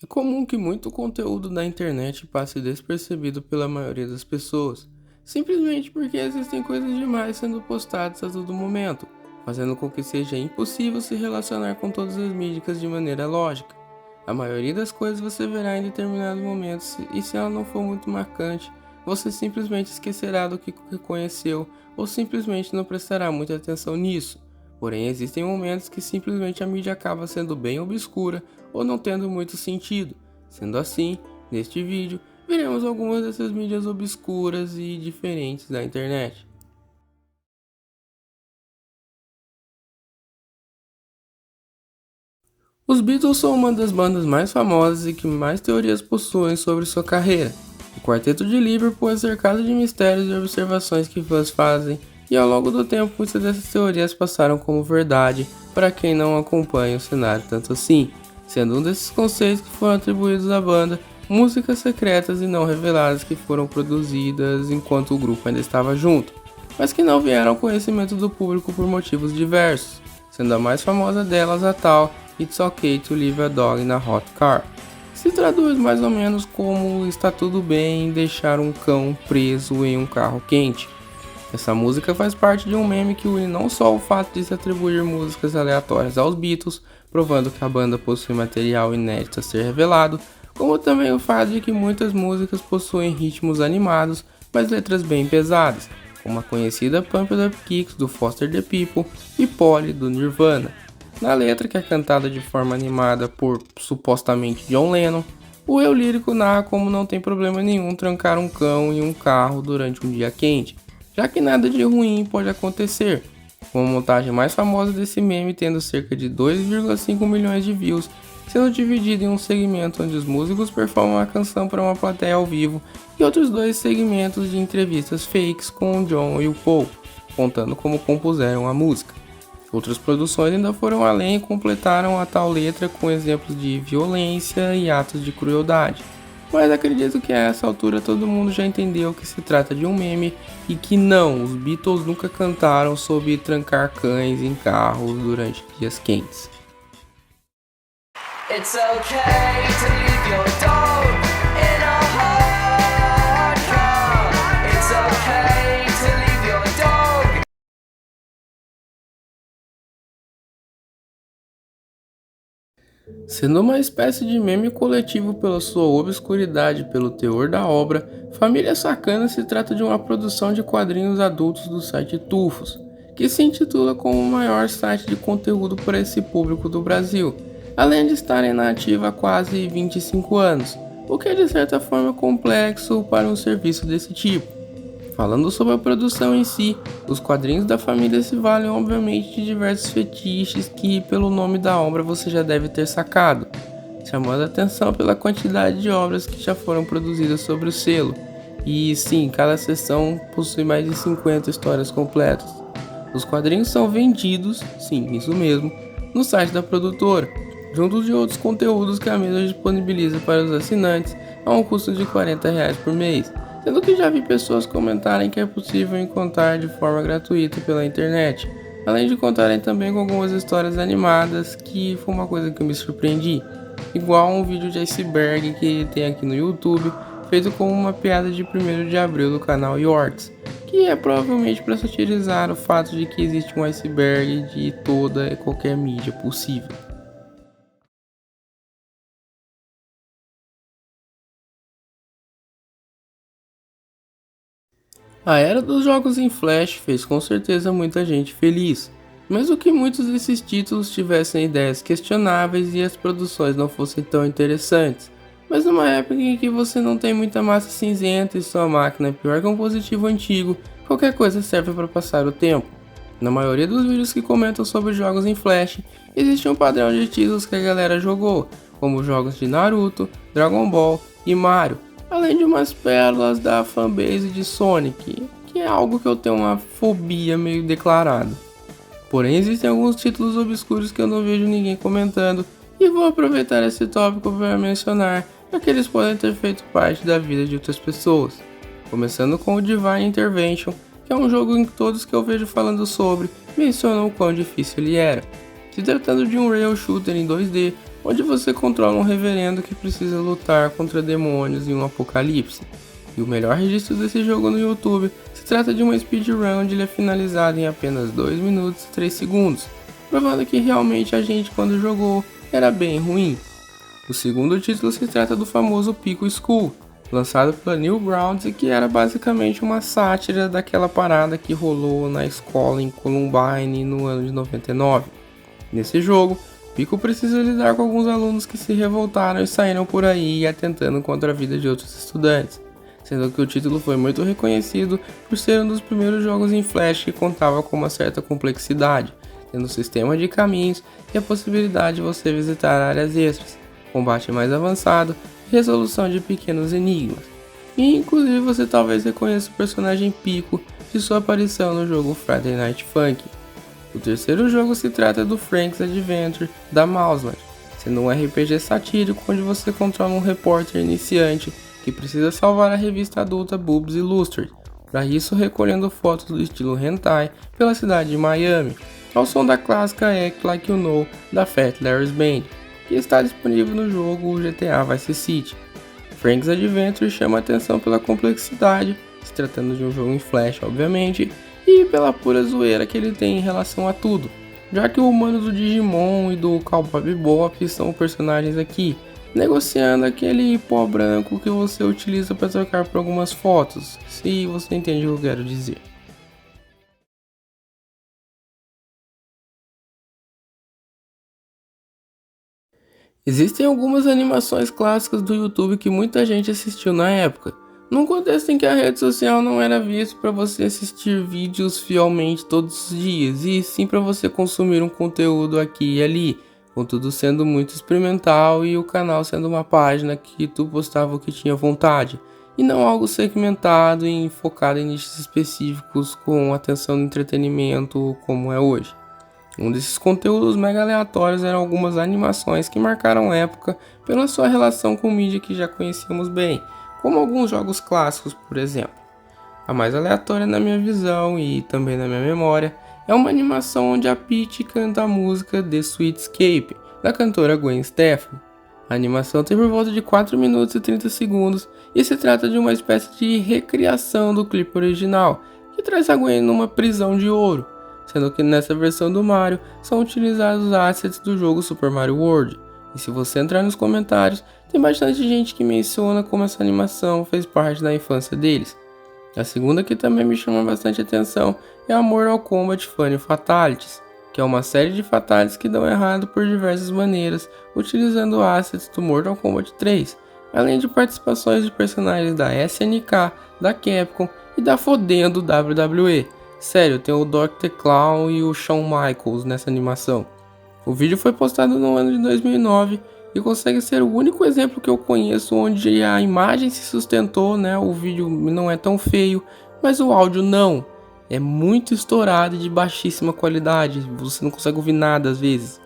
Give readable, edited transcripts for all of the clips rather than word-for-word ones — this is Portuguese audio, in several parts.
É comum que muito conteúdo da internet passe despercebido pela maioria das pessoas, simplesmente porque existem coisas demais sendo postadas a todo momento, fazendo com que seja impossível se relacionar com todas as mídias de maneira lógica. A maioria das coisas você verá em determinados momentos e se ela não for muito marcante, você simplesmente esquecerá do que conheceu ou simplesmente não prestará muita atenção nisso. Porém, existem momentos que simplesmente a mídia acaba sendo bem obscura ou não tendo muito sentido. Sendo assim, neste vídeo, veremos algumas dessas mídias obscuras e diferentes da internet. Os Beatles são uma das bandas mais famosas e que mais teorias possuem sobre sua carreira. O Quarteto de Liverpool é cercado de mistérios e observações que fãs fazem, e ao longo do tempo muitas dessas teorias passaram como verdade para quem não acompanha o cenário tanto assim, sendo um desses conceitos que foram atribuídos à banda músicas secretas e não reveladas que foram produzidas enquanto o grupo ainda estava junto, mas que não vieram ao conhecimento do público por motivos diversos, sendo a mais famosa delas a tal It's Okay to Leave a Dog in a Hot Car, que se traduz mais ou menos como está tudo bem deixar um cão preso em um carro quente. Essa música faz parte de um meme que une não só o fato de se atribuir músicas aleatórias aos Beatles, provando que a banda possui material inédito a ser revelado, como também o fato de que muitas músicas possuem ritmos animados, mas letras bem pesadas, como a conhecida Pump It Up Kicks do Foster the People e Polly do Nirvana. Na letra, que é cantada de forma animada por supostamente John Lennon, o eu lírico narra como não tem problema nenhum trancar um cão em um carro durante um dia quente, já que nada de ruim pode acontecer, com a montagem mais famosa desse meme tendo cerca de 2,5 milhões de views, sendo dividido em um segmento onde os músicos performam a canção para uma plateia ao vivo e outros dois segmentos de entrevistas fakes com o John e o Paul, contando como compuseram a música. Outras produções ainda foram além e completaram a tal letra com exemplos de violência e atos de crueldade. Mas acredito que a essa altura todo mundo já entendeu que se trata de um meme e que não, os Beatles nunca cantaram sobre trancar cães em carros durante dias quentes. It's okay to leave your dog in a hot car. It's okay to leave your dog. Sendo uma espécie de meme coletivo pela sua obscuridade e pelo teor da obra, Família Sacana se trata de uma produção de quadrinhos adultos do site Tufos, que se intitula como o maior site de conteúdo para esse público do Brasil, além de estarem na ativa há quase 25 anos, o que é de certa forma complexo para um serviço desse tipo. Falando sobre a produção em si, os quadrinhos da família se valem obviamente de diversos fetiches que, pelo nome da obra, você já deve ter sacado, chamando a atenção pela quantidade de obras que já foram produzidas sobre o selo. E sim, cada seção possui mais de 50 histórias completas. Os quadrinhos são vendidos, sim, isso mesmo, no site da produtora, junto de outros conteúdos que a mesma disponibiliza para os assinantes a um custo de R$ 40 por mês. Sendo que já vi pessoas comentarem que é possível encontrar de forma gratuita pela internet, além de contarem também com algumas histórias animadas, que foi uma coisa que eu me surpreendi, igual um vídeo de iceberg que tem aqui no YouTube, feito como uma piada de 1º de abril do canal Yorks, que é provavelmente para satirizar o fato de que existe um iceberg de toda e qualquer mídia possível. A era dos jogos em Flash fez com certeza muita gente feliz, mesmo que muitos desses títulos tivessem ideias questionáveis e as produções não fossem tão interessantes. Mas numa época em que você não tem muita massa cinzenta e sua máquina é pior que um positivo antigo, qualquer coisa serve para passar o tempo. Na maioria dos vídeos que comentam sobre jogos em Flash, existe um padrão de títulos que a galera jogou, como jogos de Naruto, Dragon Ball e Mario, além de umas pérolas da fanbase de Sonic, que é algo que eu tenho uma fobia meio declarada. Porém, existem alguns títulos obscuros que eu não vejo ninguém comentando, e vou aproveitar esse tópico para mencionar, já que eles podem ter feito parte da vida de outras pessoas. Começando com o Divine Intervention, que é um jogo em que todos que eu vejo falando sobre mencionam o quão difícil ele era. Se tratando de um rail shooter em 2D, onde você controla um reverendo que precisa lutar contra demônios em um apocalipse. E o melhor registro desse jogo no YouTube se trata de uma speedrun onde ele é finalizado em apenas 2 minutos e 3 segundos, provando que realmente a gente quando jogou era bem ruim. O segundo título se trata do famoso Pico School, lançado pela Newgrounds e que era basicamente uma sátira daquela parada que rolou na escola em Columbine no ano de 99. Nesse jogo, Pico precisa lidar com alguns alunos que se revoltaram e saíram por aí atentando contra a vida de outros estudantes, sendo que o título foi muito reconhecido por ser um dos primeiros jogos em Flash que contava com uma certa complexidade, tendo um sistema de caminhos e a possibilidade de você visitar áreas extras, combate mais avançado e resolução de pequenos enigmas. E inclusive você talvez reconheça o personagem Pico de sua aparição no jogo Friday Night Funkin'. O terceiro jogo se trata do Frank's Adventure da Mouseland, sendo um RPG satírico onde você controla um repórter iniciante que precisa salvar a revista adulta Boobs Illustrated, para isso recolhendo fotos do estilo hentai pela cidade de Miami, ao som da clássica Act Like You Know da Fat Larry's Band, que está disponível no jogo GTA Vice City. Frank's Adventure chama a atenção pela complexidade, se tratando de um jogo em Flash obviamente, e pela pura zoeira que ele tem em relação a tudo, já que o humano do Digimon e do Cowboy Bebop são personagens aqui, negociando aquele pó branco que você utiliza para trocar por algumas fotos, se você entende o que eu quero dizer. Existem algumas animações clássicas do YouTube que muita gente assistiu na época, num contexto em que a rede social não era vista para você assistir vídeos fielmente todos os dias, e sim para você consumir um conteúdo aqui e ali, com tudo sendo muito experimental e o canal sendo uma página que tu postava o que tinha vontade, e não algo segmentado e focado em nichos específicos com atenção no entretenimento como é hoje. Um desses conteúdos mega aleatórios eram algumas animações que marcaram época pela sua relação com mídia que já conhecíamos bem, como alguns jogos clássicos, por exemplo. A mais aleatória na minha visão e também na minha memória é uma animação onde a Peach canta a música The Sweet Escape, da cantora Gwen Stefani. A animação tem por volta de 4 minutos e 30 segundos e se trata de uma espécie de recriação do clipe original, que traz a Gwen numa prisão de ouro, sendo que nessa versão do Mario são utilizados assets do jogo Super Mario World. E se você entrar nos comentários, tem bastante gente que menciona como essa animação fez parte da infância deles. A segunda que também me chama bastante atenção é a Mortal Kombat Funny Fatalities, que é uma série de fatalities que dão errado por diversas maneiras, utilizando assets do Mortal Kombat 3, além de participações de personagens da SNK, da Capcom e da fodendo WWE. Sério, tem o Dr. Clown e o Shawn Michaels nessa animação. O vídeo foi postado no ano de 2009 e consegue ser o único exemplo que eu conheço onde a imagem se sustentou, né? O vídeo não é tão feio, mas o áudio não. É muito estourado e de baixíssima qualidade, você não consegue ouvir nada às vezes.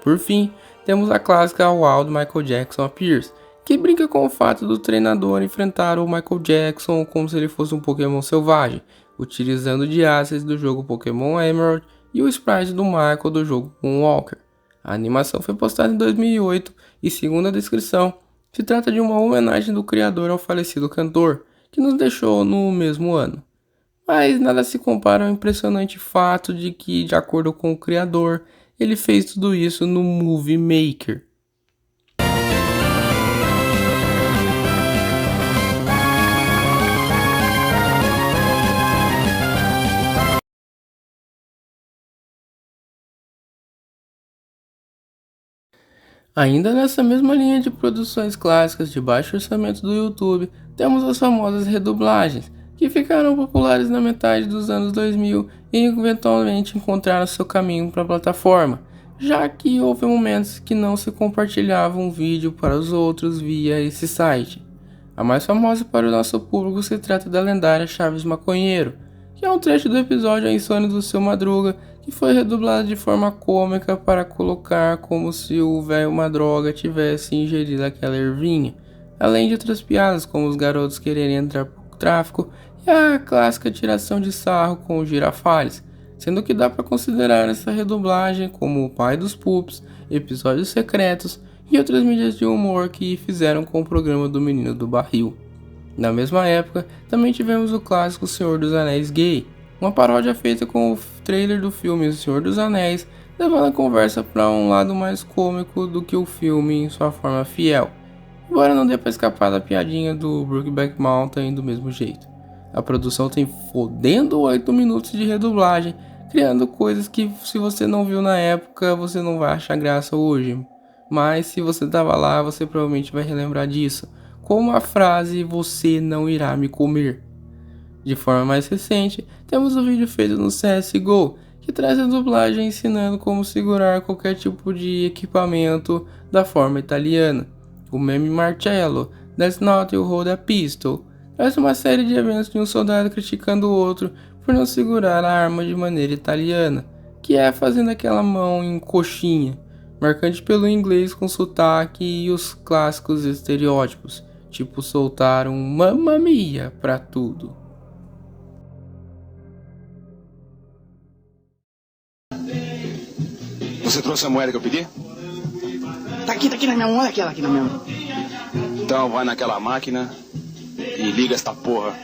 Por fim, temos a clássica Wild Michael Jackson Appears, que brinca com o fato do treinador enfrentar o Michael Jackson como se ele fosse um Pokémon selvagem, utilizando de assets do jogo Pokémon Emerald e o sprite do Michael do jogo Moonwalker. A animação foi postada em 2008 e, segundo a descrição, se trata de uma homenagem do criador ao falecido cantor, que nos deixou no mesmo ano. Mas nada se compara ao impressionante fato de que, de acordo com o criador, ele fez tudo isso no Movie Maker. Ainda nessa mesma linha de produções clássicas de baixo orçamento do YouTube, temos as famosas redublagens, que ficaram populares na metade dos anos 2000 e eventualmente encontraram seu caminho para a plataforma, já que houve momentos que não se compartilhava um vídeo para os outros via esse site. A mais famosa para o nosso público se trata da lendária Chaves Maconheiro, que é um trecho do episódio A Insônia do Seu Madruga, que foi redublado de forma cômica para colocar como se o velho Madroga tivesse ingerido aquela ervinha, além de outras piadas como os garotos quererem entrar pro tráfico e a clássica tiração de sarro com os Girafales, sendo que dá para considerar essa redublagem como o pai dos pups, episódios secretos e outras mídias de humor que fizeram com o programa do Menino do Barril. Na mesma época, também tivemos o clássico Senhor dos Anéis Gay, uma paródia feita com o trailer do filme O Senhor dos Anéis, levando a conversa para um lado mais cômico do que o filme em sua forma fiel, embora não dê para escapar da piadinha do Brokeback Mountain do mesmo jeito. A produção tem fodendo 8 minutos de redublagem, criando coisas que se você não viu na época, você não vai achar graça hoje. Mas se você tava lá, você provavelmente vai relembrar disso, como a frase "você não irá me comer". De forma mais recente, temos o vídeo feito no CSGO, que traz a dublagem ensinando como segurar qualquer tipo de equipamento da forma italiana. O meme Marcello, That's Not You Hold a Pistol, traz uma série de eventos de um soldado criticando o outro por não segurar a arma de maneira italiana, que é fazendo aquela mão em coxinha, marcante pelo inglês com sotaque e os clássicos estereótipos, tipo soltar um mamma mia pra tudo. Você trouxe a moeda que eu pedi? Tá aqui na minha mão, olha aquela aqui na minha mão. Então vai naquela máquina e liga esta porra.